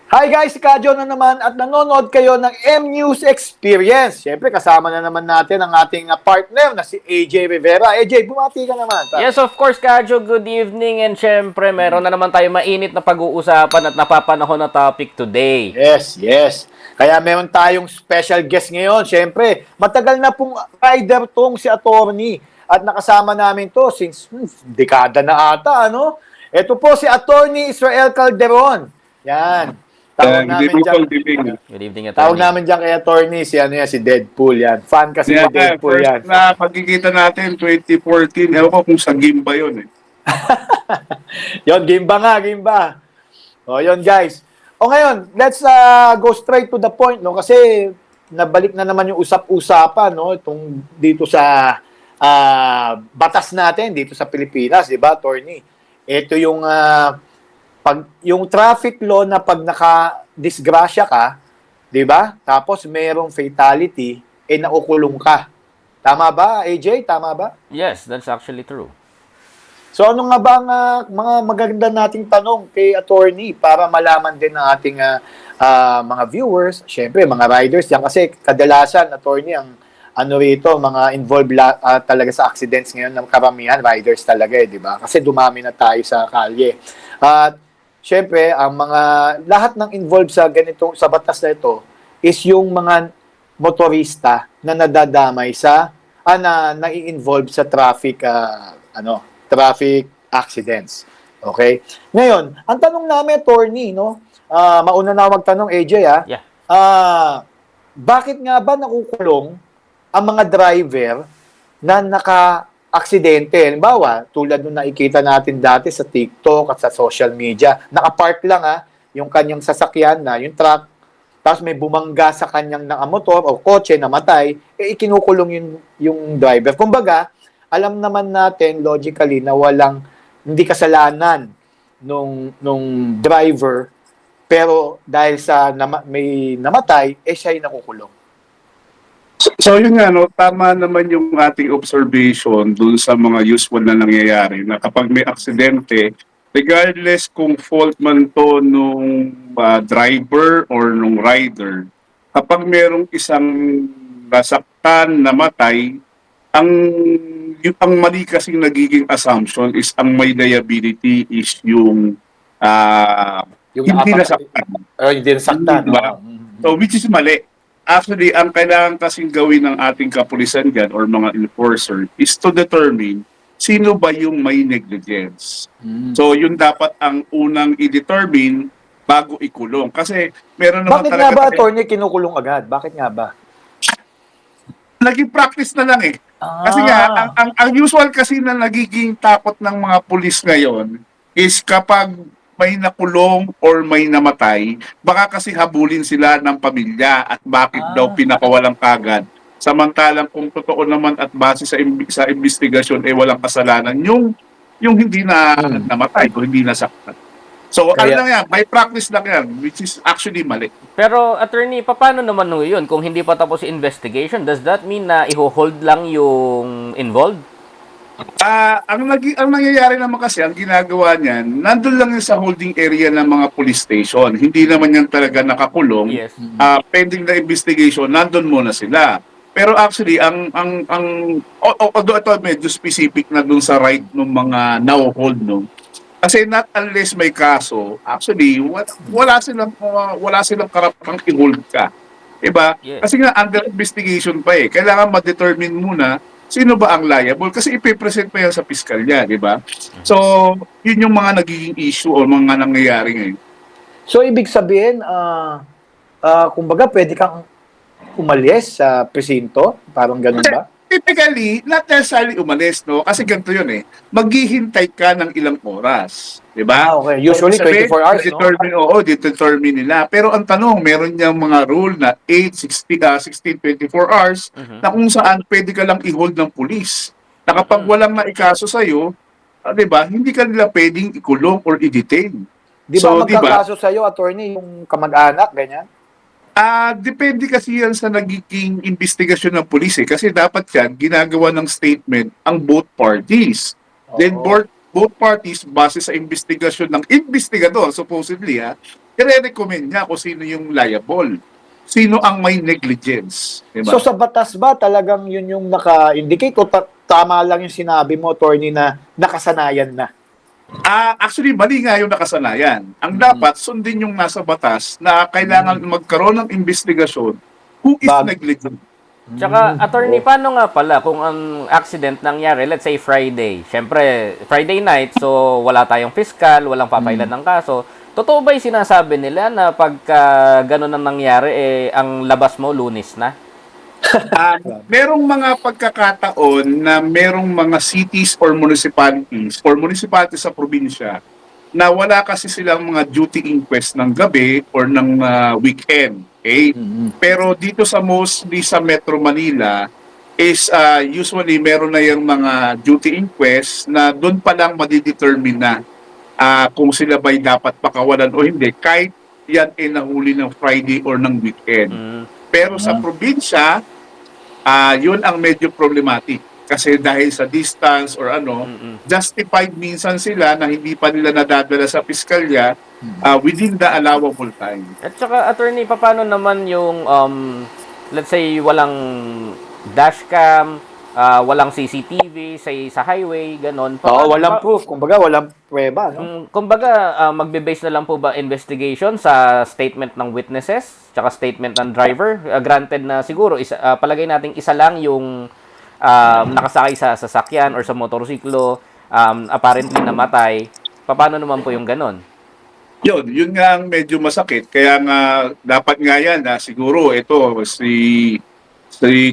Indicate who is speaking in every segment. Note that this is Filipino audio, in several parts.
Speaker 1: Hi guys, si Kadyo na naman at nanonood kayo ng M-News Experience. Siyempre, kasama na naman natin ang ating partner na si AJ Rivera. AJ, bumati ka naman.
Speaker 2: Yes, of course, Kadyo. Good evening. And syempre, meron na naman tayo mainit na pag-uusapan at napapanahon na topic today.
Speaker 1: Yes. Kaya meron tayong special guest ngayon. Siyempre, matagal na pong rider tong si Attorney. At nakasama namin to since dekada na ata, ano? Ito po si Attorney Israel Calderon. Yan. Tawag namin dyan.
Speaker 2: Good evening,
Speaker 1: Tawag
Speaker 2: Attorney.
Speaker 1: namin dyan kay Attorney, si Deadpool yan. Fan kasi ni Deadpool
Speaker 3: first
Speaker 1: yan.
Speaker 3: na pagkikita natin, 2014, ewan ko kung sa game ba yun eh.
Speaker 1: Yon, game ba? O, yun guys. O ngayon, let's go straight to the point, no? Kasi nabalik na naman yung usap-usapan, no? Itong dito sa batas natin, dito sa Pilipinas, di ba, Attorney? Ito yung yung traffic law na pag naka-disgrasya ka, 'di ba? Tapos merong fatality, naukulong ka. Tama ba, AJ? Tama ba?
Speaker 2: Yes, that's actually true.
Speaker 1: So ano nga ba ang mga magaganda nating tanong kay Attorney para malaman din ng ating mga viewers, syempre mga riders yan kasi kadalasan Attorney ang ano rito, mga involved talaga sa accidents ngayon ng karamihan riders talaga, 'di ba? Kasi dumami na tayo sa kalye. At siyempre, ang mga lahat ng involved sa ganito sa batas na ito is yung mga motorista na nadadamay sa nai-involve sa traffic traffic accidents. Okay? Ngayon, ang tanong namin, Attorney, no? Mauna na magtanong AJ
Speaker 2: Yeah.
Speaker 1: bakit nga ba nakukulong ang mga driver na aksidente? Halimbawa, tulad nung nakikita natin dati sa TikTok at sa social media, nakapark lang yung kanyang sasakyan na, yung truck, tapos may bumangga sa kanyang motor o kotse, namatay, ikinukulong yung driver. Kumbaga, alam naman natin logically na hindi kasalanan nung driver, pero dahil sa may namatay, siya ay nakukulong.
Speaker 3: So yun nga, no, tama naman yung ating observation dun sa mga usual na nangyayari na kapag may aksidente, regardless kung fault man to nung driver or nung rider, kapag merong isang nasaktan, namatay, ang mali kasing nagiging assumption is ang may liability is yung hindi nasaktan.
Speaker 1: Hindi nasaktan.
Speaker 3: Diba? So which is mali. Actually, ang kailangan kasing gawin ng ating kapulisan dyan or mga enforcer is to determine sino ba yung may negligence. So, yun dapat ang unang i-determine bago ikulong. Kasi meron naman
Speaker 1: Bakit nga ba, Attorney, kinukulong agad? Bakit nga ba?
Speaker 3: Naging practice na lang eh. Kasi nga, ang usual kasi na nagiging takot ng mga pulis ngayon is kapag may nakulong or may namatay, baka kasi habulin sila ng pamilya at bakit daw pinakawalang kagad. Samantalang kung totoo naman at base sa investigasyon walang kasalanan yung hindi na namatay o hindi nasaktan. So, ano lang yan, may practice lang yan, which is actually mali.
Speaker 2: Pero, Attorney, paano naman yun? Kung hindi pa tapos yung investigation, does that mean na i-hold lang yung involved?
Speaker 3: Ang nangyayari naman kasi, ang ginagawa niyan, nandun lang yun sa holding area ng mga police station. Hindi naman yan talaga nakakulong.
Speaker 2: Yes.
Speaker 3: Pending na investigation, nandun muna sila. Pero actually, although ito medyo specific na dun sa right ng mga now-hold, no? Kasi not unless may kaso, actually, wala silang karapatang i-hold ka. Diba?
Speaker 2: Yes.
Speaker 3: Kasi nga, under investigation pa eh. Kailangan ma-determine muna sino ba ang liable? Kasi ipipresent pa yan sa piskalya, di ba? So, yun yung mga nagiging issue o mga nangyayari ngayon.
Speaker 1: So, ibig sabihin, kumbaga, pwede kang umalis sa presinto? Parang ganun ba?
Speaker 3: Typically, not necessarily umalis, no? Kasi ganito yun eh. Maghihintay ka ng ilang oras. Di ba?
Speaker 1: Okay. Usually, 24 hours, no?
Speaker 3: Determine nila. Pero ang tanong, meron niyang mga rule na 8, 16, 24 hours na kung saan pwede ka lang i-hold ng pulis. Na kapag walang naikaso sa'yo, di ba, hindi ka nila pwedeng ikulong or i-detain.
Speaker 1: Di ba magkakaso sa'yo, Attorney, yung kamag-anak, ganyan?
Speaker 3: Depende kasi yan sa nagiging investigasyon ng pulis eh. Kasi dapat yan, ginagawa ng statement ang both parties. Then both parties, base sa investigasyon ng investigador, supposedly, i-recommend niya kung sino yung liable. Sino ang may negligence. Diba?
Speaker 1: So sa batas ba talagang yun yung naka-indicate o tama lang yung sinabi mo, attorney, na nakasanayan na?
Speaker 3: Actually, mali nga yung nakasanayan. Ang dapat, sundin yung nasa batas na kailangan magkaroon ng investigasyon who is
Speaker 1: Bag-
Speaker 3: negligent.
Speaker 2: Tsaka, attorney, paano nga pala kung ang accident nangyari, let's say Friday. Siyempre, Friday night, so wala tayong fiscal, walang papailan ng kaso. Totoo ba yung sinasabi nila na pagka ganun ang nangyari, ang labas mo, Lunes na?
Speaker 3: Merong mga pagkakataon na merong mga cities or municipalities sa probinsya na wala kasi silang mga duty inquest ng gabi or ng weekend. Okay? Pero dito mostly sa Metro Manila is usually meron na yung mga duty inquest na doon pa lang madidetermine na kung sila ba'y dapat pakawalan o hindi kahit yan ay nahuli ng Friday or ng weekend. Pero sa probinsya, yun ang medyo problematic. Kasi dahil sa distance or justified minsan sila na hindi pa nila nadadala sa piskalya within the allowable time.
Speaker 2: At saka, attorney, paano naman yung, let's say, walang dashcam, walang CCTV sa highway, ganon.
Speaker 1: Oo, walang proof. Kumbaga, walang prueba, no?
Speaker 2: Kumbaga, magbe-base na lang po ba investigation sa statement ng witnesses, tsaka statement ng driver? Granted na siguro, palagay natin isa lang yung nakasakay sa sasakyan or sa motorsiklo, apparently namatay. Paano naman po yung ganon?
Speaker 3: Yun nga ang medyo masakit. Kaya nga, dapat nga yan siguro ito, si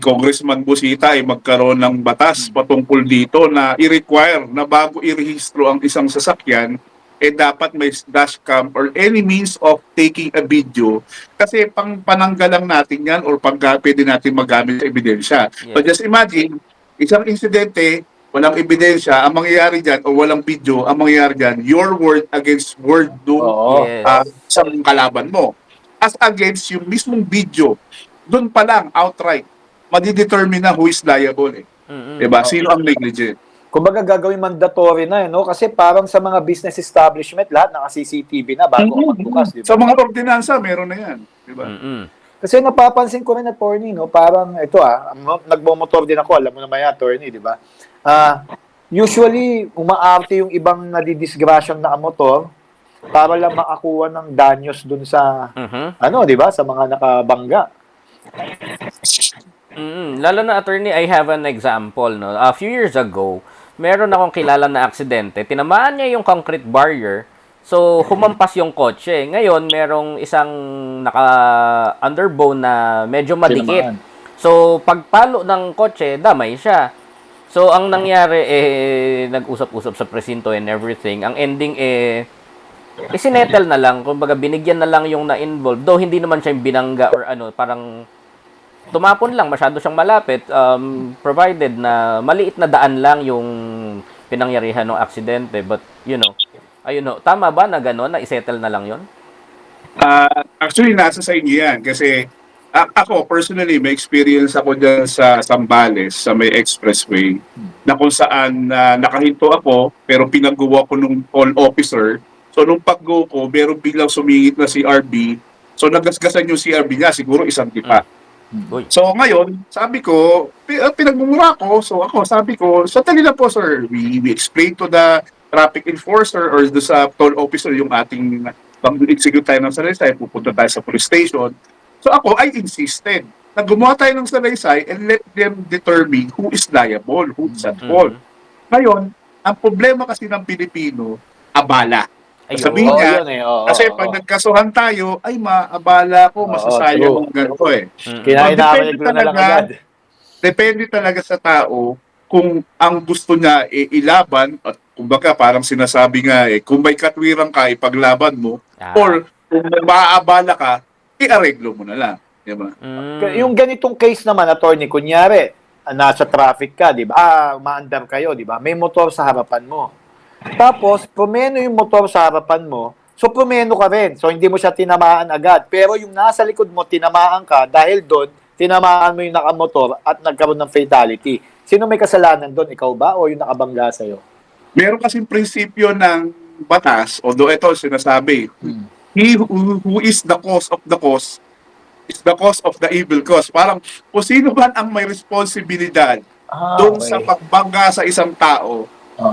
Speaker 3: Congressman Busita ay magkaroon ng batas patungkol dito na i-require na bago i-rehistro ang isang sasakyan, dapat may dashcam or any means of taking a video. Kasi pananggal lang natin yan or pwede natin magamit sa ebidensya.
Speaker 2: Yeah.
Speaker 3: So just imagine, isang insidente, walang ebidensya, ang mangyayari dyan o walang video, ang mangyayari dyan, your word against word
Speaker 1: Oo.
Speaker 3: sa kalaban mo. As against yung mismong video, doon pa lang, outright, madidetermine na who is liable. Diba? Sino ang negligent?
Speaker 1: Kumbaga gagawin mandatory na, no? Kasi parang sa mga business establishment, lahat naka-CCTV na bago ka magbukas, di ba?
Speaker 3: Sa mga ordinansa, meron na yan. Diba?
Speaker 1: Kasi napapansin ko rin, attorney, no? Parang ito nagmomotor din ako, alam mo naman yan, attorney, di ba? Usually, umaarte yung ibang nadidisgrasyang nakamotor para lang makakuha ng danyos dun sa, di ba? Sa mga nakabangga.
Speaker 2: Lalo na, attorney, I have an example, no? A few years ago, meron akong kilala na aksidente. Tinamaan niya yung concrete barrier. So, humampas yung kotse. Ngayon, merong isang naka-underbone na medyo madikit.
Speaker 1: Tinamaan.
Speaker 2: So, pagpalo ng kotse, damay siya. So, ang nangyari, nag-usap-usap sa presinto and everything. Ang ending, sinettle na lang. Kumbaga, binigyan na lang yung na-involved. Though, hindi naman siya yung binangga or parang tumapon lang, masyado siyang malapit, provided na maliit na daan lang yung pinangyarihan ng aksidente. But, tama ba na gano'n, na isettle na lang yon?
Speaker 3: Actually, nasa sa inyo yan. Kasi ako, personally, may experience ako dyan sa Zambales, sa may expressway, na kung saan nakahinto ako, pero pinag-go ko nung call officer. So, nung pag-go ko, meron biglang sumingit na CRB. So, nagasgasan yung CRB niya, siguro isang tipa. So ngayon, sabi ko, pinagmumura ko. So ako, sabi ko, sandali lang po sir, we explain to the traffic enforcer or do sa toll officer yung ating pag-execute tayo ng salaysay, pupunta tayo sa police station. So ako, I insisted na gumawa tayo ng salaysay and let them determine who is liable, who is at fault. Ngayon, ang problema kasi ng Pilipino, abala. Sabihin niya, kasi pag nagkasuhan tayo, ay maabala ko, masasayang ang ganito
Speaker 1: Kinainaareglo na lang agad.
Speaker 3: Depende talaga sa tao kung ang gusto niya ilaban, at kumbaga parang sinasabi nga kung may katwirang ka, ipaglaban mo, or kung maaabala ka, iareglo mo na lang. Diba?
Speaker 1: Yung ganitong case naman, attorney, kunyari, nasa traffic ka, di ba? Umaandar kayo, di ba? May motor sa harapan mo. Tapos, promeno yung motor sa harapan mo, so promeno ka rin. So, hindi mo siya tinamaan agad. Pero yung nasa likod mo, tinamaan ka dahil doon, tinamaan mo yung nakamotor at nagkaroon ng fatality. Sino may kasalanan doon? Ikaw ba o yung nakabangga sa'yo?
Speaker 3: Meron kasing prinsipyo ng batas, although ito sinasabi, he who is the cause of the cause is the cause of the evil cause. Parang kung sino man ang may responsibilidad doon sa pagbangga sa isang tao,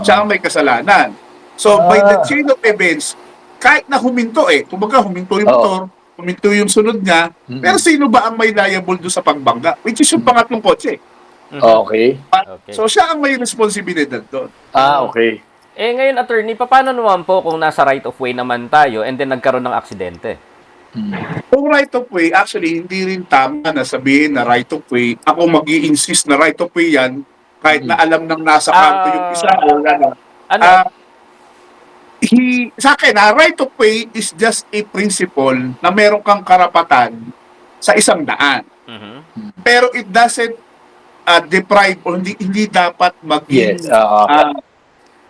Speaker 3: siya ang may kasalanan. So, by the chain of events, kahit na huminto kumbaga huminto yung motor, huminto yung sunod niya, pero sino ba ang may liable doon sa pagbangga? Which is yung pangatlong kotse.
Speaker 1: Okay.
Speaker 2: Okay.
Speaker 3: So, siya ang may responsibilidad doon.
Speaker 1: Okay.
Speaker 2: Ngayon, attorney, paano naman po kung nasa right of way naman tayo and then nagkaroon ng aksidente?
Speaker 3: Kung right of way, actually, hindi rin tama na sabihin na right of way. Ako mag-i-insist na right of way yan, kahit na alam nang nasa kanto yung isa o ano.
Speaker 2: Ano?
Speaker 3: Sa akin, right of way is just a principle na meron kang karapatan sa isang daan.
Speaker 2: Mhm.
Speaker 3: Pero it doesn't deprive o hindi dapat maging
Speaker 1: Yes.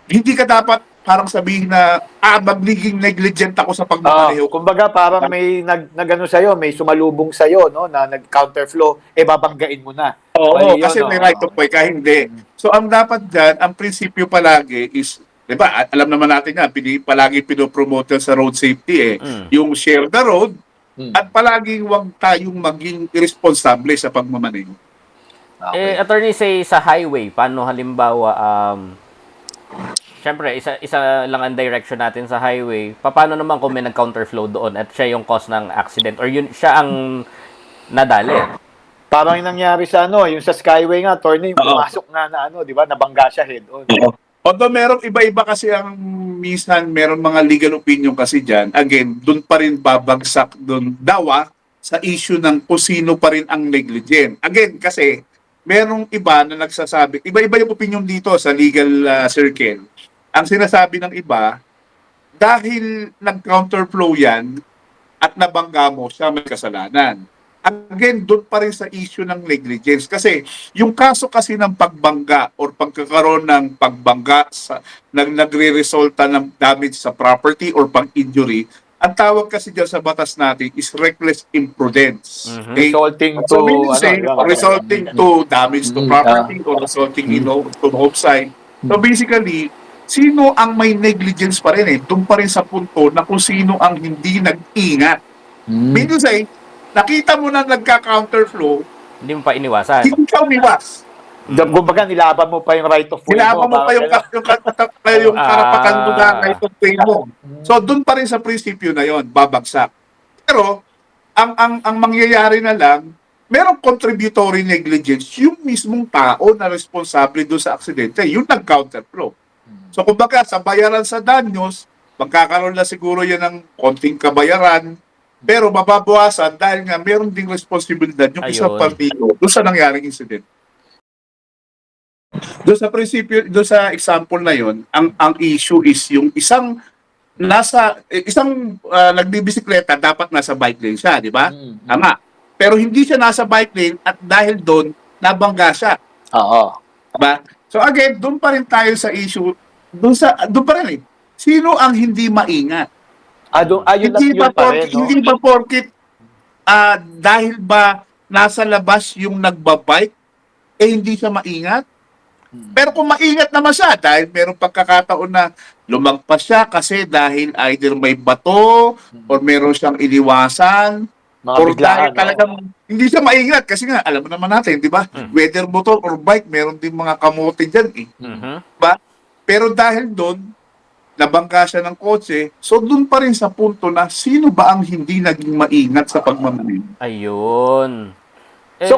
Speaker 3: hindi ka dapat parang sabihin na magiging negligent ako sa pagmamaneho.
Speaker 1: Kumbaga parang may nagano sa'yo, may sumalubong sa'yo, no, na nag-counterflow, babanggain mo na.
Speaker 3: Oo,
Speaker 1: Mali yun,
Speaker 3: kasi may right of way ka, hindi. So, ang dapat dyan, ang prinsipyo palagi is, di ba, alam naman natin yan, palagi pinopromote yan sa road safety yung share the road, at palaging huwag tayong maging irresponsible sa pagmamaneho.
Speaker 1: Okay.
Speaker 2: Attorney, say sa highway, paano halimbawa, syempre, isa lang ang direction natin sa highway. Paano naman kung may nag-counterflow doon at siya yung cause ng accident or yun siya ang nadali?
Speaker 1: Parang yung nangyari sa yung sa Skyway nga, attorney, pumasok na di ba, nabangga siya head-on.
Speaker 3: Although merong iba-iba kasi ang minsan, meron mga legal opinion kasi dyan. Again, dun pa rin babagsak dun dawa sa issue ng kung sino pa rin ang negligent. Again, kasi merong iba na nagsasabi, iba-iba yung opinion dito sa legal circle. Ang sinasabi ng iba, dahil nag-counterflow yan at nabangga mo, siya may kasalanan. Again, doon pa rin sa issue ng negligence. Kasi yung kaso kasi ng pagbangga or pagkakaroon ng pagbangga nagre-resulta ng damage sa property or pang-injury, ang tawag kasi dyan sa batas natin is reckless imprudence. Okay?
Speaker 1: Resulting to,
Speaker 3: So, resulting to damage to property or resulting to homicide. So basically, sino ang may negligence pa rin doon pa rin sa punto na kung sino ang hindi nag-ingat. Meaning to say, nakita mo na nagka-counterflow,
Speaker 2: Hindi mo pa iniwasan.
Speaker 3: hindi ka umiwas.
Speaker 1: Kumbaga, nilaban mo pa yung right of way
Speaker 3: Kailangan mo pa yung karapatan mo na right of way mo. So, doon pa rin sa prinsipyo na yon babagsak. Pero, ang mangyayari na lang, merong contributory negligence yung mismong tao na responsable doon sa aksidente, yung nag-counterflow. So, kumbaga, sa bayaran sa danyos, magkakaroon na siguro yan ng konting kabayaran, pero mababawasan dahil nga meron ding responsibilidad yung isang
Speaker 2: Ayun.
Speaker 3: partido doon sa nangyaring incident. Doon sa prinsipyo, doon sa example na yon, ang issue is yung isang nagbibisikleta dapat nasa bike lane siya, di ba? Tama. Pero hindi siya nasa bike lane at dahil doon nabangga siya.
Speaker 1: Oo.
Speaker 3: Diba? So again, doon pa rin tayo sa issue, doon pa rin sino ang hindi maingat?
Speaker 1: Yun pa rin, no?
Speaker 3: Hindi ba porkit dahil ba nasa labas yung nagbabike, hindi siya maingat? Pero kung maingat naman siya, dahil merong pagkakataon na lumagpas siya kasi dahil either may bato or meron siyang iniwasan,
Speaker 1: Mga
Speaker 3: or
Speaker 1: biglaan,
Speaker 3: dahil talagang hindi siya maingat kasi nga, alam mo naman natin, di ba? Whether motor or bike, meron din mga kamote dyan Diba? Pero dahil doon, nabangga siya ng kotse, so doon pa rin sa punto na sino ba ang hindi naging maingat sa pagmamaneho?
Speaker 2: Ayun.
Speaker 1: So,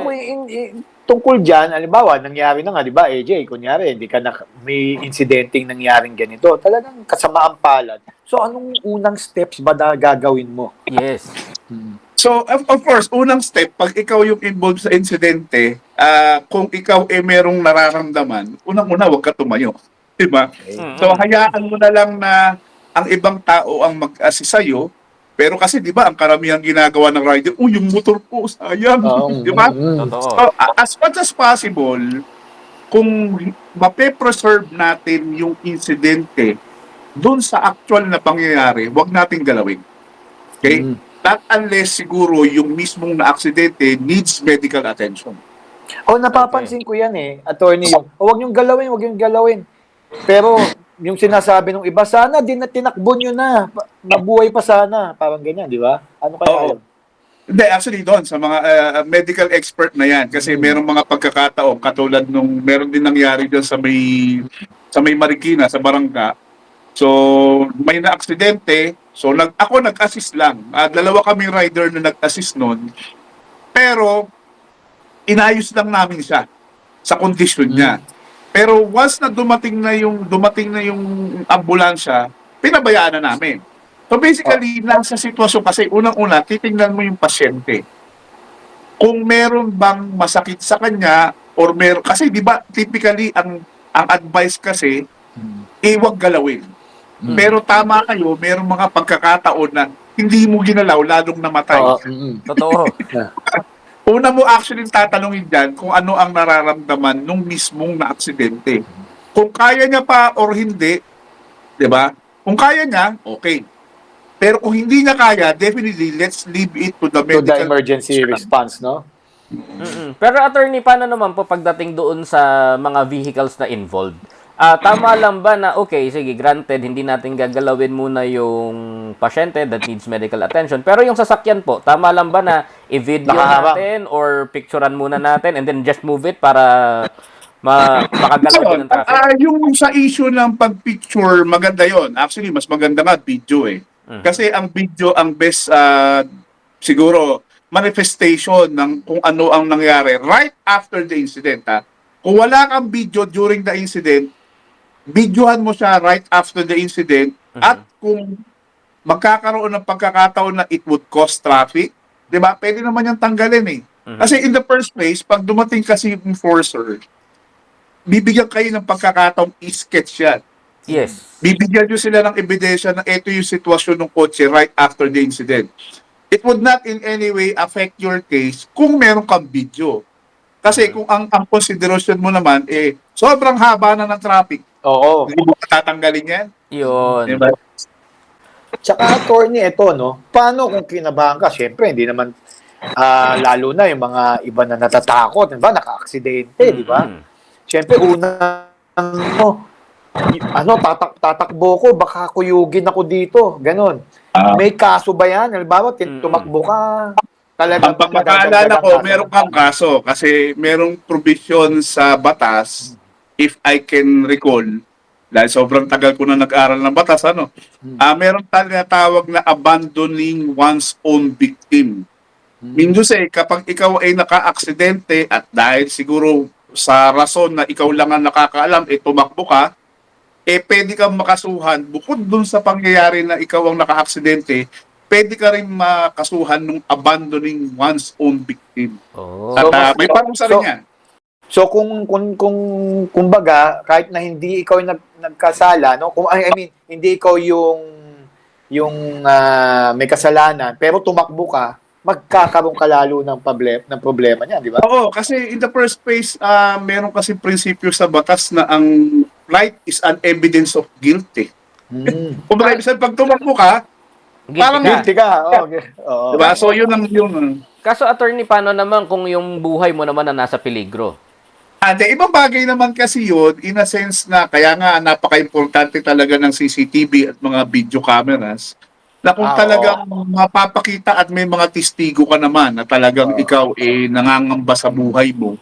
Speaker 1: tungkol dyan, halimbawa, nangyari na nga, di ba, AJ, kunyari, may incidenting nangyaring ganito, talagang kasamaan palad. So, anong unang steps ba na gagawin mo?
Speaker 2: Yes.
Speaker 3: So, of course, unang step, pag ikaw yung involved sa insidente, kung ikaw merong nararamdaman, unang-una, huwag ka tumayo. Diba? So, hayaan mo na lang na ang ibang tao ang mag-assist sa'yo, pero kasi, di ba, ang karamihan ginagawa ng rider, yung motor ko, sayang. Di ba?
Speaker 2: Totoo.
Speaker 3: So, as much as possible, kung mape-preserve natin yung insidente doon sa actual na pangyayari, huwag nating galawin. Okay? Not unless siguro yung mismong na-aksidente needs medical attention.
Speaker 1: Napapansin ko yan attorney, huwag niyong galawin. Pero, yung sinasabi ng iba, sana din na tinakbo nyo na. Nabuhay pa sana. Parang ganyan, di ba? Ano kaya
Speaker 3: Oo.
Speaker 1: yun?
Speaker 3: Hindi, actually doon sa mga medical expert na yan kasi merong mga pagkakataon katulad nung meron din nangyari doon sa may Marikina sa Barangka. So may na-aksidente. So ako nag-assist lang. Dalawa kaming rider na nag-assist noon. Pero inayos lang namin siya sa kondisyon niya. Pero once na dumating na yung ambulansya, pinabayaan na namin. So basically, nasa sitwasyon kasi unang-una, titingnan mo yung pasyente. Kung meron bang masakit sa kanya or meron kasi 'di ba typically ang advice kasi wag galawin. Pero tama kayo, merong mga pagkakataon na hindi mo ginalaw lalong namatay.
Speaker 1: Oo.
Speaker 2: Totoo.
Speaker 3: Una mo actually tatanungin diyan kung ano ang nararamdaman nung mismong na-aksidente. Kung kaya niya pa or hindi, 'di ba? Kung kaya niya, okay. Pero kung hindi niya kaya, definitely let's leave it to the
Speaker 1: To the
Speaker 3: medical
Speaker 1: emergency response, no?
Speaker 2: Pero attorney, paano naman po pagdating doon sa mga vehicles na involved? Tama lang ba na, okay, sige, granted, hindi natin gagalawin muna yung pasyente that needs medical attention. Pero yung sasakyan po, tama lang ba na i-video
Speaker 1: Nakaharang.
Speaker 2: natin or picturean muna natin and then just move it para makagalaw din ng traffic?
Speaker 3: Yung sa issue ng pag-picture, maganda yon. Actually, mas maganda nga video eh. Kasi ang video, ang best siguro manifestation ng kung ano ang nangyari right after the incident. Kung wala kang video during the incident, videohan mo siya right after the incident at kung magkakaroon ng pagkakataon na it would cause traffic, di ba? Pwede naman yung tanggalin eh. Kasi in the first place, pag dumating kasi yung enforcer, bibigyan kayo ng pagkakataong i-sketch yan.
Speaker 2: Yes.
Speaker 3: Bibigyan nyo sila ng ebidensya na ito yung sitwasyon ng kotse right after the incident. It would not in any way affect your case kung meron kang video. Kasi kung ang consideration mo naman, sobrang haba na ng traffic.
Speaker 1: Oo.
Speaker 3: Hindi mo tatanggalin yan.
Speaker 2: Yun.
Speaker 3: Diba?
Speaker 1: Tsaka attorney, ito, no? Paano kung kinabahan ka? Siyempre, hindi naman lalo na yung mga iba na natatakot, di ba? Naka-aksidente, di ba? Siyempre, tatakbo ko, baka kuyugin ako dito. Ganon. May kaso ba yan? Halimbawa, tumakbo ka, talagang
Speaker 3: Ang pagkakaalala ko, meron kang kaso kasi merong provision sa batas, if I can recall, dahil sobrang tagal ko na nag-aral ng batas, meron tinatawag na abandoning one's own victim. Minsan kapag ikaw ay naka-aksidente at dahil siguro sa rason na ikaw lang ang nakakaalam, tumakbo ka, pwede kang makasuhan, bukod dun sa pangyayari na ikaw ang naka-aksidente, pwede ka rin makasuhan ng abandoning one's own victim.
Speaker 2: Oh.
Speaker 3: At may parusa rin yan.
Speaker 1: So kumbaga, kahit na hindi ikaw yung nagkasala, no? I mean, hindi ikaw yung may kasalanan, pero tumakbo ka, magkakaroon ka lalo ng problema niya, di ba?
Speaker 3: Oo, kasi in the first place, meron kasi prinsipyo sa batas na ang flight is an evidence of guilt eh. Kung ibig sabihin, pag tumakbo ka, parang
Speaker 1: Guilty ka. Okay. Oo.
Speaker 3: diba? So yun ang yun.
Speaker 2: Kaso attorney, paano naman kung yung buhay mo naman na nasa peligro?
Speaker 3: Ibang bagay naman kasi yun, in a sense na, kaya nga napaka-importante talaga ng CCTV at mga video cameras, na kung talagang mapapakita at may mga testigo ka naman na talagang ikaw nangangamba sa buhay mo,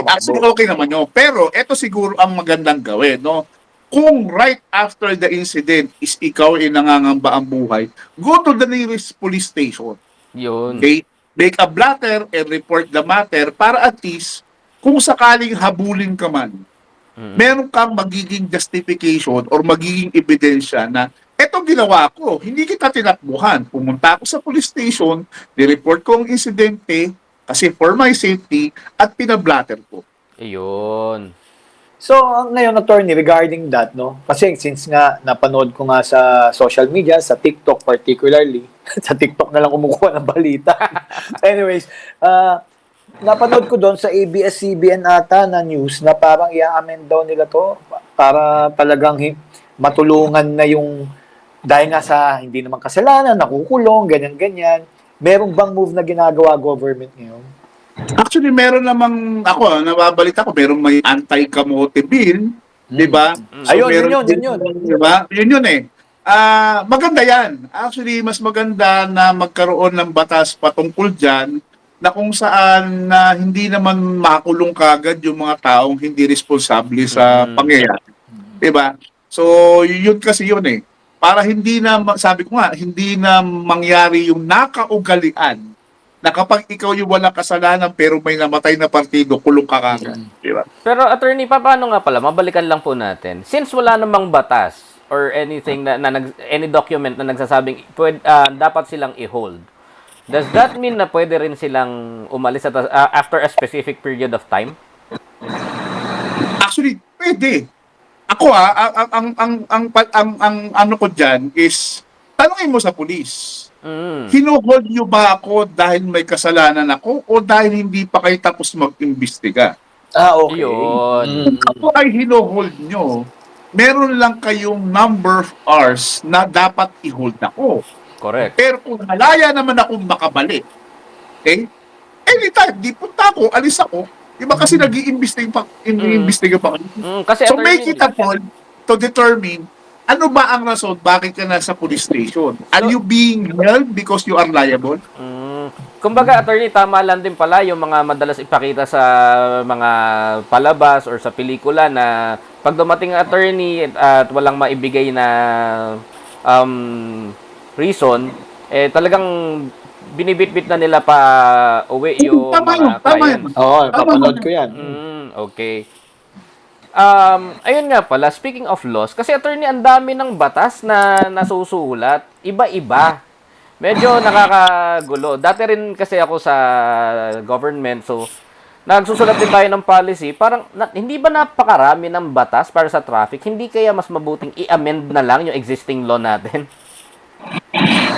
Speaker 3: actually okay naman yun. Pero eto siguro ang magandang gawin, no? Kung right after the incident is ikaw nangangamba ang buhay, go to the nearest police station.
Speaker 2: Yun.
Speaker 3: Okay? Make a blatter and report the matter para at least kung sakaling habulin ka man, meron kang magiging justification or magiging ebidensya na eto ginawa ko, hindi kita tinakbuhan. Pumunta ako sa police station, nireport ko ang insidente kasi for my safety at pinablatter ko.
Speaker 2: Ayun.
Speaker 1: So, ngayon, attorney, regarding that, no? Kasi since nga napanood ko nga sa social media, sa TikTok particularly, sa TikTok na lang kumukuha ng balita. Anyways, napanood ko doon sa ABS-CBN ata na news na parang i-amend daw nila to para talagang matulungan na yung dahil nga sa hindi naman kasalanan, nakukulong, ganyan-ganyan. Merong bang move na ginagawa government ngayon?
Speaker 3: Actually, meron namang, nababalita ko, merong may anti-kamote bill Di ba?
Speaker 1: Ayun,
Speaker 3: meron
Speaker 1: yun yun.
Speaker 3: Di ba? Yun eh. Maganda yan. Actually, mas maganda na magkaroon ng batas patungkol dyan na kung saan na hindi naman makulong kagad yung mga taong hindi responsable sa pangyayari. Di ba? So, yun kasi yun eh. Para hindi na, sabi ko nga, hindi na mangyari yung nakaugalian na kapag ikaw yung walang kasalanan pero may namatay na partido, kulong ka kagad. Di ba?
Speaker 2: Pero attorney, paano nga pala? Mabalikan lang po natin. Since wala namang batas or anything any document na nagsasabing dapat silang i-hold, does that mean na pwede rin silang umalis after a specific period of time?
Speaker 3: Actually, pwede. Ako ang ano ko diyan is tanungin mo sa pulis. Hinuhold niyo ba ako dahil may kasalanan ako o dahil hindi pa kayo tapos mag-imbestiga?
Speaker 1: Okay.
Speaker 2: Yun.
Speaker 3: Ako ay hinuhold nyo, meron lang kayong number of hours na dapat i-hold ako.
Speaker 2: Correct.
Speaker 3: Pero kung malaya naman akong makabalik, okay? Anytime, di punta ako, alis ako. Di ba kasi nag-iimbestiga pa kayo?
Speaker 2: Kasi
Speaker 3: So
Speaker 2: attorney,
Speaker 3: make it a point to determine ano ba ang rason bakit ka nasa police station? Are you being held because you are liable?
Speaker 2: kumbaga, attorney, tama lang din pala yung mga madalas ipakita sa mga palabas or sa pelikula na pag dumating ang attorney at walang maibigay na reason, talagang binibitbit na nila pa uwi yung mga client.
Speaker 1: Oo, papanood ko yan.
Speaker 2: Okay. Ayun nga pala, speaking of laws, kasi attorney, ang dami ng batas na nasusulat, iba-iba. Medyo nakakagulo. Dati rin kasi ako sa government, so nagsusulat din tayo ng policy. Parang, hindi ba napakarami ng batas para sa traffic? Hindi kaya mas mabuting i-amend na lang yung existing law natin?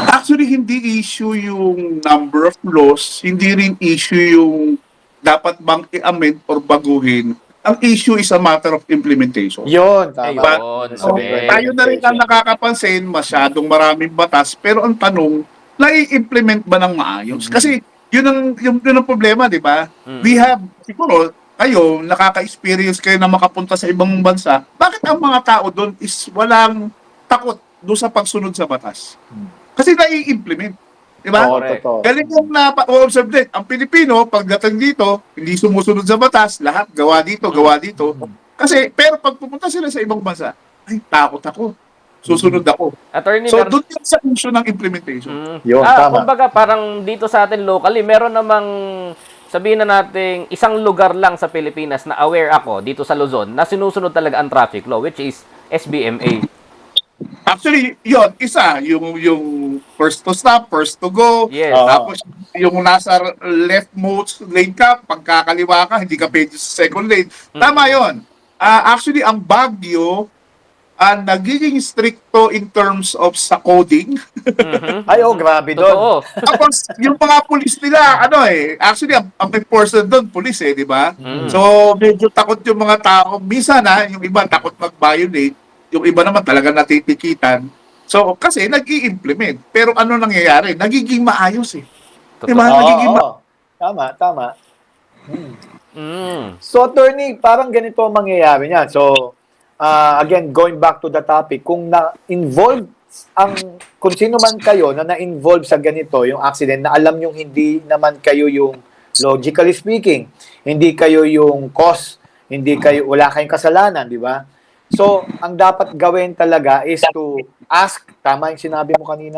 Speaker 3: Actually, hindi issue yung number of laws, hindi rin issue yung dapat bang i-amend or baguhin. Ang issue is a matter of implementation.
Speaker 1: Yun, tama.
Speaker 2: Ayun.
Speaker 3: So,
Speaker 2: Okay.
Speaker 3: tayo na rin ang nakakapansin, masyadong maraming batas, pero ang tanong, nai-implement ba ng maayos? Kasi yun ang problema, di ba? We have, siguro, kayo, nakaka-experience kayo na makapunta sa ibang bansa, bakit ang mga tao doon is walang takot doon sa pagsunod sa batas? Kasi nai-implement. Di ba?
Speaker 1: Oo,
Speaker 2: Correct.
Speaker 1: totoo.
Speaker 3: Galing yung na-observe din. Ang Pilipino, pagdating dito, hindi sumusunod sa batas, lahat gawa dito, gawa dito. Kasi, pero pag pupunta sila sa ibang bansa, ay, takot ako. Susunod ako.
Speaker 2: Attorney,
Speaker 3: So, doon yung sa issue ng implementation.
Speaker 1: Yun, tama.
Speaker 2: kumbaga, parang dito sa atin locally, meron namang sabihin na nating isang lugar lang sa Pilipinas na aware ako dito sa Luzon na sinusunod talaga ang traffic law, which is SBMA.
Speaker 3: Actually, yun, isa, yung first to stop, first to go.
Speaker 2: Yes.
Speaker 3: Tapos, yung nasa leftmost lane ka, pagkakaliwa ka, hindi ka pwede sa second lane. Tama yun. Actually, ang Baguio, nagiging stricto in terms of sa coding.
Speaker 1: Ay, grabe doon.
Speaker 2: Totoo.
Speaker 3: Tapos, yung mga pulis nila, actually, ang enforcer doon, pulis di ba? So, medyo takot yung mga tao. Minsan, yung iba takot mag-violate. Yung iba naman talaga natitikitan. So, kasi nag-i-implement. Pero ano nangyayari? Nagiging maayos Di ba? Nagiging
Speaker 1: Oo. Tama.
Speaker 2: Mm.
Speaker 1: So, attorney, parang ganito ang mangyayari niyan. So, again, going back to the topic, kung na-involve kung sino man kayo na na-involve sa ganito, yung accident, na alam yung hindi naman kayo yung, logically speaking, hindi kayo yung cause, wala kayong kasalanan, di ba? So, ang dapat gawin talaga is to ask, tama yung sinabi mo kanina,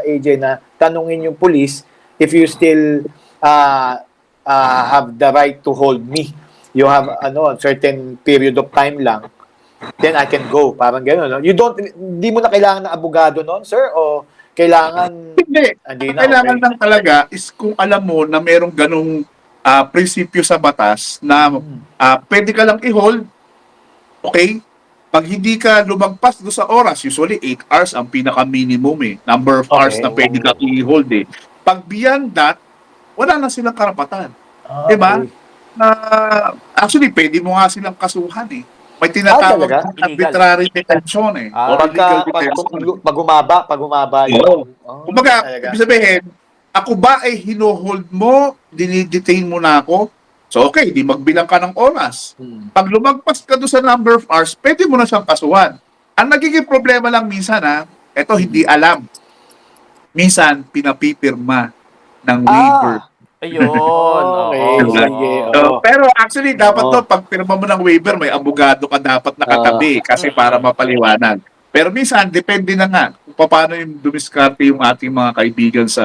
Speaker 1: AJ, na tanungin yung police if you still have the right to hold me. You have a certain period of time lang, then I can go. Parang gano'n. No? Hindi mo na kailangan ng abogado noon, sir? O kailangan...
Speaker 3: Hindi. Kailangan lang talaga is kung alam mo na merong ganong prinsipyo sa batas na pwede ka lang i-hold, okay? Pag hindi ka lumagpas do sa oras, usually 8 hours ang pinaka-minimum number of hours na pwede ka i-hold Pag beyond that, wala na silang karapatan. Diba? Actually, pwede mo nga silang kasuhan May tinatawag
Speaker 1: talaga?
Speaker 2: Illegal.
Speaker 3: arbitrary detention or illegal detention.
Speaker 1: Pag umaba yun.
Speaker 3: Kumbaga,
Speaker 1: Talaga.
Speaker 3: ibig sabihin, ako ba ay hino-hold mo, dinidetain mo na ako, So okay, di magbilang ka ng oras.
Speaker 1: Mm.
Speaker 3: Pag lumagpas ka doon sa number of hours, pwede mo na siyang kasuhan. Ang nagiging problema lang minsan eto hindi alam. Minsan, pinapipirma ng waiver.
Speaker 2: Ayun.
Speaker 1: Okay,
Speaker 2: Oo.
Speaker 1: sige.
Speaker 3: Pero actually, dapat
Speaker 1: Oo.
Speaker 3: to, pag pirma mo ng waiver, may abogado ka dapat nakatabi kasi para mapaliwanag. Pero minsan, depende na nga kung paano yung dumiskarte yung ating mga kaibigan sa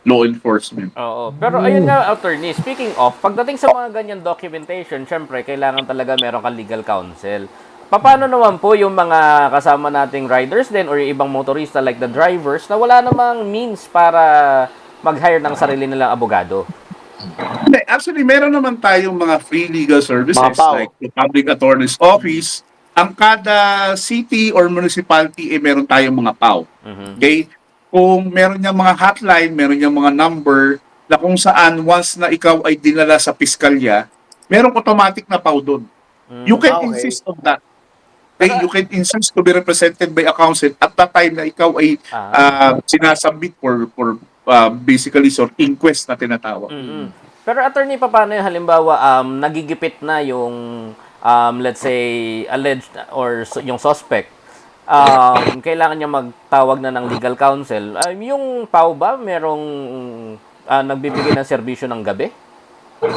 Speaker 3: law enforcement.
Speaker 2: Oo. Pero ayun nga, attorney, speaking of, pagdating sa mga ganyan documentation, syempre, kailangan talaga meron kang legal counsel. Paano naman po yung mga kasama nating riders din or yung ibang motorista like the drivers na wala namang means para mag-hire ng sarili nilang abogado?
Speaker 3: Hindi, actually, meron naman tayong mga free legal services
Speaker 1: Mga PAO.
Speaker 3: like the Public Attorney's Office. Ang kada city or municipality, meron tayong mga PAO. Okay? Kung meron niyang mga hotline, meron niyang mga number na kung saan once na ikaw ay dinala sa piskalya, merong automatic na PAO doon. You can
Speaker 1: Okay.
Speaker 3: insist on that. Okay? You can insist to be represented by a counsel at that time na ikaw ay sinasubmit for basically sort inquest na tinatawag.
Speaker 2: Pero attorney, paano yung halimbawa nagigipit na yung let's say alleged or yung suspect, kailangan niya magtawag na ng legal counsel. Yung PAO ba merong nagbibigay ng serbisyo ng gabi?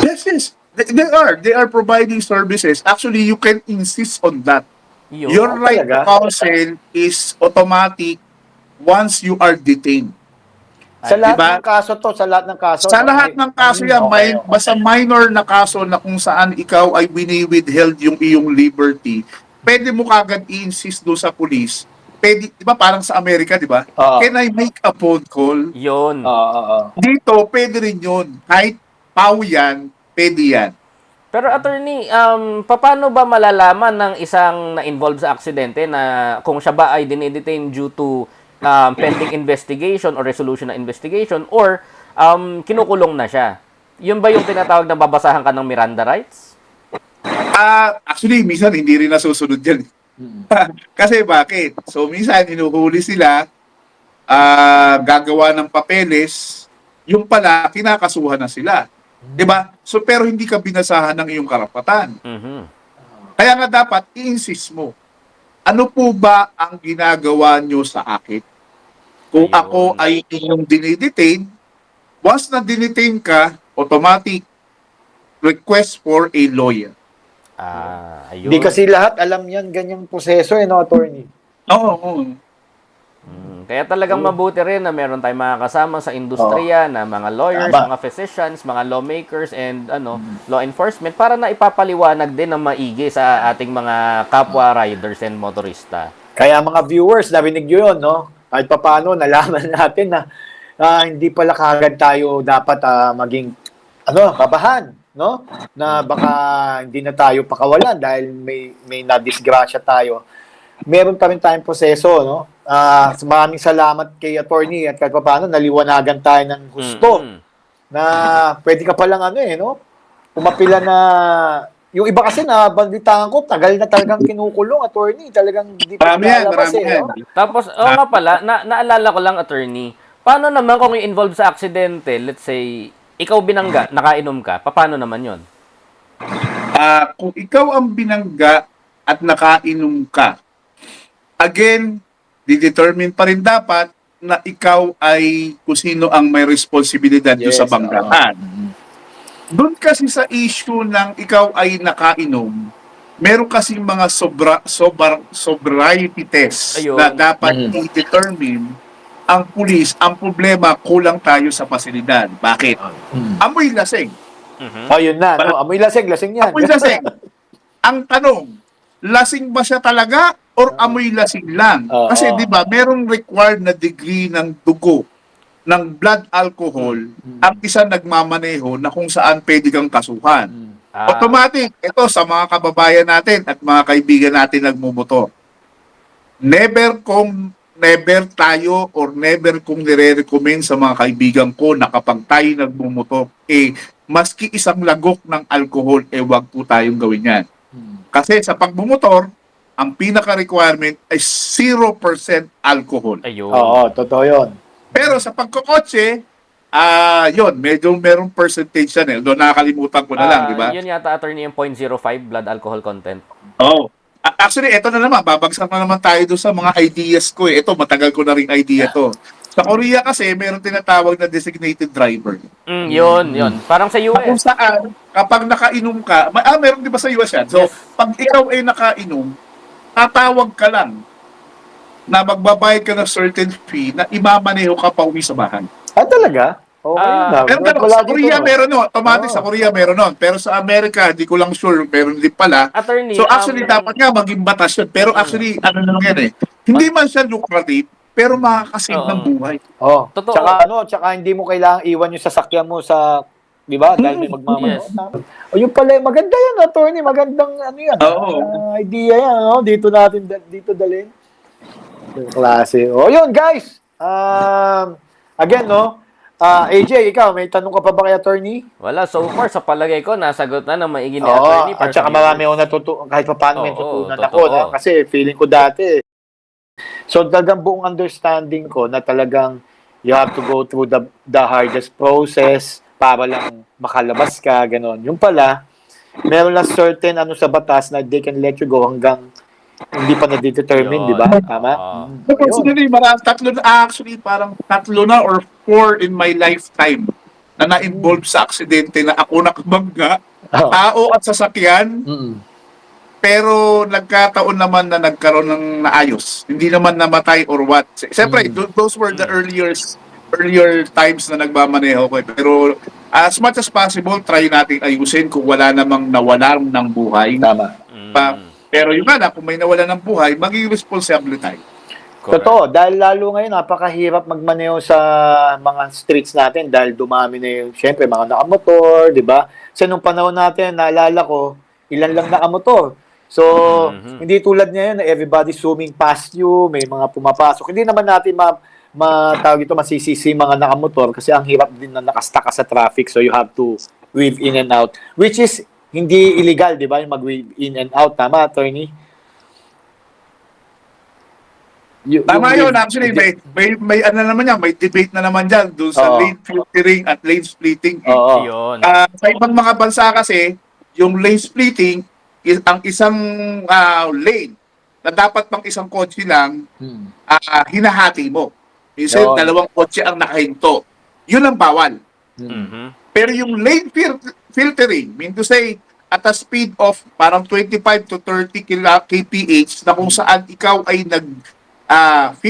Speaker 3: Yes. They are providing services. Actually, you can insist on that.
Speaker 2: Yun.
Speaker 3: Your right to
Speaker 1: talaga?
Speaker 3: counsel is automatic once you are detained.
Speaker 1: Sa lahat
Speaker 3: Diba?
Speaker 1: ng kaso to, sa lahat ng kaso.
Speaker 3: Sa lahat ng kaso yan,
Speaker 1: Okay.
Speaker 3: basta minor na kaso na kung saan ikaw ay withheld yung iyong liberty, pwede mo kagad i-insist doon sa police. Pwede, di ba parang sa Amerika, di ba?
Speaker 1: Oo.
Speaker 3: Can I make a phone call?
Speaker 2: Yun.
Speaker 1: Oo.
Speaker 3: Dito, pwede rin yun. Kahit PAO yan, pwede yan.
Speaker 2: Pero attorney, paano ba malalaman ng isang na-involved sa aksidente na kung siya ba ay dinidetain due to pending investigation or resolution na investigation or kinukulong na siya? Yun ba yung tinatawag na babasahan ka ng Miranda rights?
Speaker 3: Actually, minsan hindi rin nasusunod yan. Kasi bakit? So, minsan hinuhuli sila, gagawa ng papeles, yung pala, kinakasuhan na sila. Diba? So, pero hindi ka binasahan ng iyong karapatan. Kaya nga dapat, i-insist mo. Ano po ba ang ginagawa nyo sa akin? Kung
Speaker 2: Ayun.
Speaker 3: ako ay inyong dinidetain, once na dinidetain ka, automatic request for a lawyer.
Speaker 2: Ayun.
Speaker 1: Hindi kasi lahat alam yan, ganyang proseso, no, attorney?
Speaker 3: Oo.
Speaker 2: Kaya talagang mabuti rin na meron tayong mga kasama sa industriya na mga lawyers,
Speaker 1: Tama.
Speaker 2: mga physicians, mga lawmakers, and law enforcement para na ipapaliwanag din ng maigi sa ating mga kapwa riders and motorista.
Speaker 1: Kaya mga viewers, narinig nyo yun, no? Kahit paano, nalaman natin na hindi pala kagad tayo dapat maging kabahan, no? Na baka hindi na tayo pakawalan dahil may nadisgrasya tayo. Meron pa rin tayong proseso, no? Maraming salamat kay attorney at kahit paano naliwanagan tayo ng gusto na pwede ka palang no? Pumapila na yung iba kasi na banditaan ko, tagal na talagang kinukulong, attorney. Talagang hindi pa
Speaker 3: Marami yan,
Speaker 1: lalabas,
Speaker 3: marami yan.
Speaker 1: no?
Speaker 2: Tapos, nga pala, naalala ko lang, attorney, paano naman kung yung involved sa aksidente, let's say, ikaw binangga, nakainom ka, paano naman yon?
Speaker 3: Kung ikaw ang binangga at nakainom ka, again, didetermine pa rin dapat na ikaw ay kung sino ang may responsibilidad doon sa banggaan. Doon kasi sa issue ng ikaw ay nakainom, meron kasi mga sobriety test
Speaker 2: Ayun.
Speaker 3: na dapat i-determine ang pulis. Ang problema, kulang tayo sa pasilidad. Bakit? Amoy lasing.
Speaker 1: Yun na, no? Amoy lasing yan.
Speaker 3: Amoy lasing. Ang tanong, lasing ba siya talaga or amoy lasing lang? Kasi di ba, merong required na degree ng dugo ng blood alcohol ang isa nagmamaneho na kung saan pwede kang kasuhan. Automatic, ito sa mga kababayan natin at mga kaibigan natin nagmumotor. Never tayo or never kong nire-recommend sa mga kaibigan ko na kapag tayo nagmumotor, maski isang lagok ng alcohol, wag po tayong gawin yan. Kasi sa pagmumotor, ang pinaka-requirement ay 0% alcohol.
Speaker 2: Ayun.
Speaker 1: Oo, totoo yun.
Speaker 3: Pero sa pagkokotse, yun, medyo merong percentage yan eh. Doon nakakalimutan ko na lang, di ba?
Speaker 2: Yun yata, attorney, yung 0.05 blood alcohol content.
Speaker 3: Oo. Actually, ito na naman, babagsak na naman tayo doon sa mga ideas ko eh. Ito, matagal ko na rin idea to. Sa Korea kasi, meron tinatawag na designated driver.
Speaker 2: Yun. Parang sa
Speaker 3: Kung
Speaker 2: US.
Speaker 3: saan, kapag nakainom ka, meron di ba sa US yan? So,
Speaker 2: Yes.
Speaker 3: pag ikaw ay nakainom, tatawag ka lang na magbabayad ka ng certain fee na imamaneho ka pa uwi sa bahay.
Speaker 1: Talaga? Okay na.
Speaker 3: Pero
Speaker 1: Wala
Speaker 3: sa Korea
Speaker 1: dito.
Speaker 3: meron nun. Automatic
Speaker 1: Oo.
Speaker 3: sa Korea meron nun. Pero sa Amerika, di ko lang sure. Meron din pala.
Speaker 2: Attorney,
Speaker 3: So actually, dapat nga maging batas yun. Pero actually, ano na lang yan eh. Hindi man siya lucrative, pero makakasave ng
Speaker 2: Oo.
Speaker 3: buhay.
Speaker 1: Oh,
Speaker 2: Totoo.
Speaker 1: tsaka hindi mo kailangang iwan yung sasakyan mo sa, 'di ba? Dahil may magmamanood.
Speaker 2: Yes.
Speaker 1: O yung pala, maganda yan, attorney, magandang ano yan.
Speaker 3: Oo.
Speaker 1: Idea yan, no? Dito dalhin. Yung klase. O yun, guys. Again, no? AJ, ikaw, may tanong ka pa ba kay attorney?
Speaker 2: Wala, so far, sa palagay ko, nasagot na ng maigi ni
Speaker 1: Oo,
Speaker 2: attorney.
Speaker 1: at saka marami akong natutunan, kahit pa paano may
Speaker 2: Oo,
Speaker 1: tutunan
Speaker 2: totoo.
Speaker 1: ako. No? Kasi feeling ko dati, so talagang buong understanding ko na talagang you have to go through the hardest process para lang makalabas ka, gano'n. Yung pala, meron lang certain ano sa batas na they can let you go hanggang hindi pa na-determine,
Speaker 2: Yun.
Speaker 1: di ba? Tama?
Speaker 2: Oo.
Speaker 3: Actually, parang tatlo na or 4 in my lifetime na na-involve sa aksidente na ako nakabangga, tao at sasakyan,
Speaker 1: Mm-mm.
Speaker 3: pero nagkataon naman na nagkaroon ng naayos. Hindi naman namatay or what. Siyempre, those were the earlier times na nagmamaneho ko. Pero as much as possible, try natin ayusin kung wala namang nawalan ng buhay.
Speaker 1: Tama.
Speaker 3: Pero yung nga na, kung may nawalan ng buhay, maging responsable tayo.
Speaker 2: Correct.
Speaker 1: Totoo, dahil lalo ngayon, napakahirap magmaneho sa mga streets natin dahil dumami na yung, syempre, mga nakamotor, di ba? Kasi nung panahon natin, naalala ko, ilan lang nakamotor. So, hindi tulad ngayon na everybody zooming past you, may mga pumapasok. Hindi naman natin tawag ito, masisisi mga nakamotor kasi ang hirap din na nakastuck ka sa traffic, so you have to weave in and out. Which is, hindi illegal, di ba? Yung mag-weave in and out. Tama, attorney?
Speaker 3: Tama yun. Actually, may ano naman yan, may debate na naman dyan doon sa lane filtering at lane splitting.
Speaker 1: Oo.
Speaker 2: Yun.
Speaker 3: Sa ibang mga bansa kasi, yung lane splitting, ang isang lane na dapat pang isang kotse lang, hinahati mo. Minsan,
Speaker 1: Yun.
Speaker 3: 2 kotse ang nakahinto. Yun ang bawal. Pero yung lane filtering, mean to say, at a speed of parang 25 to 30 kph na kung saan ikaw ay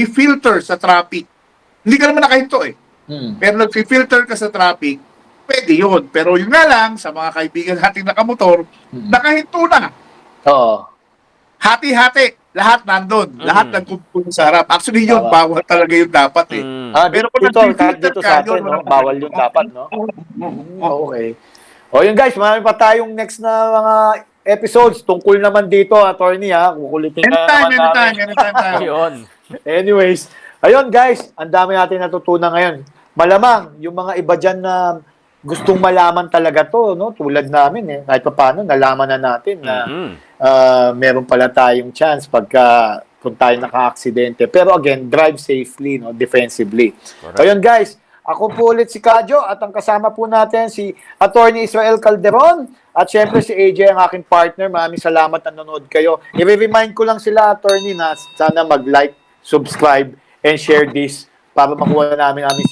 Speaker 3: filter sa traffic. Hindi ka naman nakahinto eh. Pero nag-filter ka sa traffic, pwede yun. Pero yun nga lang, sa mga kaibigan nating nakamotor, nakahinto na.
Speaker 1: Oo.
Speaker 3: Hati-hati. Lahat nandun. Lahat nagkumpul sa harap. Actually yun,
Speaker 1: Tama.
Speaker 3: bawal talaga yun dapat eh.
Speaker 1: Pero
Speaker 3: kung
Speaker 1: dito, kahit
Speaker 3: nag-filter
Speaker 1: dito
Speaker 3: ka,
Speaker 1: sa atin,
Speaker 3: yun,
Speaker 1: no?
Speaker 3: walang-
Speaker 1: Bawal yun dapat, no? Okay. O yun guys, marami pa tayong next na mga episodes tungkol naman dito, attorney ha. Kukulitin na naman namin.
Speaker 3: Anytime tayo.
Speaker 2: Yun.
Speaker 1: Anyways, ayun guys, ang dami natin natutunan ngayon. Malamang, yung mga iba dyan na gustong malaman talaga to, no? Tulad namin eh. Kahit pa paano, nalaman na natin na meron pala tayong chance pagka kung tayo naka-aksidente. Pero again, drive safely, no? Defensively.
Speaker 2: Correct.
Speaker 1: Ayun guys, ako po ulit si Kadyo at ang kasama po natin si Attorney Israel Calderon at syempre si AJ ang aking partner. Maraming salamat na nanonood kayo. I-remind ko lang sila, Attorney, na sana mag-like, subscribe, and share this para makuha namin aming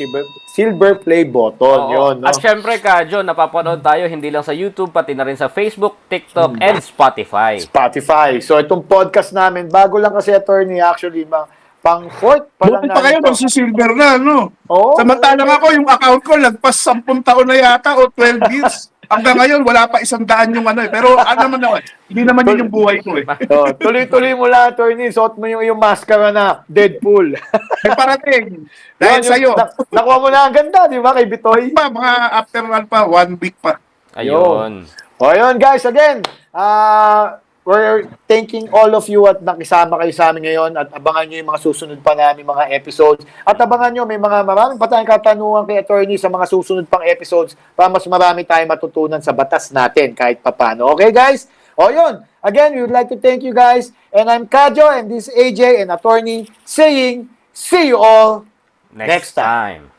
Speaker 1: silver play button.
Speaker 2: Oo.
Speaker 1: Yun, no?
Speaker 2: At syempre, Kadyo, napapanood tayo hindi lang sa YouTube, pati na rin sa Facebook, TikTok, and Spotify.
Speaker 1: Spotify. So itong podcast namin, bago lang kasi, Attorney, actually, pang fourth pa lang
Speaker 3: Buti pa kayo,
Speaker 1: namin to.
Speaker 3: magsusilver na, no?
Speaker 1: Oo.
Speaker 3: Samantalang ako, yung account ko, lagpas 10 taon na yata o 12 years. Hanggang ngayon, wala pa 100 yung ano eh. Pero ano naman ako, hindi naman yun yung buhay ko eh.
Speaker 1: Oh, tuloy-tuloy mo lang, Attorney. Suot mo yung mascara na Deadpool.
Speaker 3: May parating. Dahil
Speaker 1: Yun,
Speaker 3: sa'yo.
Speaker 1: Nakuha mo na ang ganda, di ba, kay Bitoy?
Speaker 3: Mga after one pa, 1 week pa.
Speaker 2: Ayun.
Speaker 1: O, yun, guys, again, we're thanking all of you at nakisama kayo sa amin ngayon at abangan nyo yung mga susunod pa namin mga episodes. At abangan nyo, may mga maraming pa tayong katanungan kay Attorney sa mga susunod pang episodes para mas marami tayong matutunan sa batas natin kahit papano. Okay, guys? O, yun. Again, we would like to thank you guys. And I'm Kadyo and this is AJ and Attorney saying, see you all
Speaker 2: Next time.